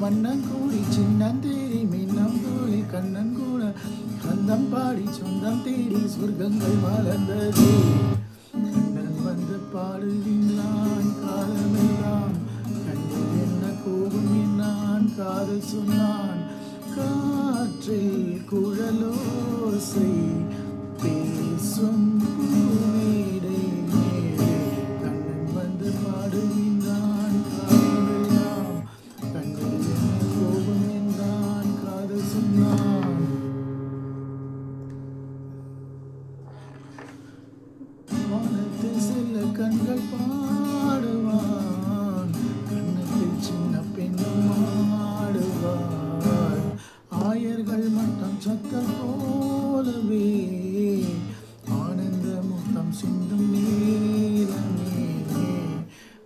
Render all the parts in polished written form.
வண்ணம் கூடி சின்னம் தேடி மின்னம் தோழி கண்ணன் கூட கந்தம் பாடி சொந்தம் தேடி சொர்க்கங்கள் வளர்ந்தது. கண்ணன் வந்து பாடுகின்றான் காலமெல்லாம் கண்ணில் என்ன கோபம் என்னான் காதல் சொன்னான். காற்றில் குழலோசை பேசும் பூமேடை மேலே கண்ணன் வந்து பாடுகின்றான் காலமெல்லாம் கண்ணில் என்ன கோபம் என்றான் காதல் சொன்னான். வானத்தில் செல்ல கண்கள் பாடுவான் கண்ணத்தில் சின்ன பெண்ணும் ஆடுவான். ஆயர்கள் மட்டம் சத்தம் போலவே ஆனந்த முத்தம் சிந்தும் நேரமே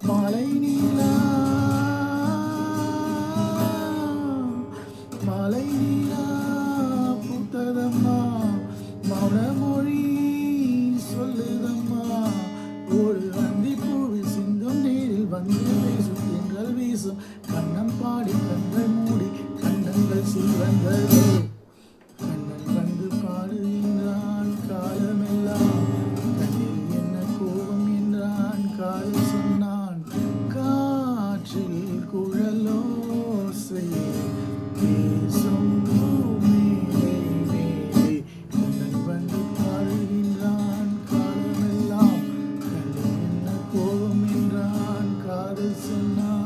மாலை நீலா மாலை நீலா புத்ததம்மா மௌனமொழி சொல்லுதம்மா. ஒரு அந்தி பூவில் சிந்தும் நீரில் வந்து பேசும் தென்றல் வீசும் கண்ணம் பாடி கண்கள் மூடி கண்ணங்கள் சிவந்தது. கண்ணன் வந்து பாடுகின்றான் காலமெல்லாம் கண்ணில் என்ன கோபம் என்றான் காதல் சொன்னான். காற்றில் குழலோசை பேசும் பூமேடை மேலே கண்ணன் வந்து பாடுகின்றான் காலமெல்லாம் கண்ணில் என்ன கோபம் என்றான் காதல் சொன்னான்.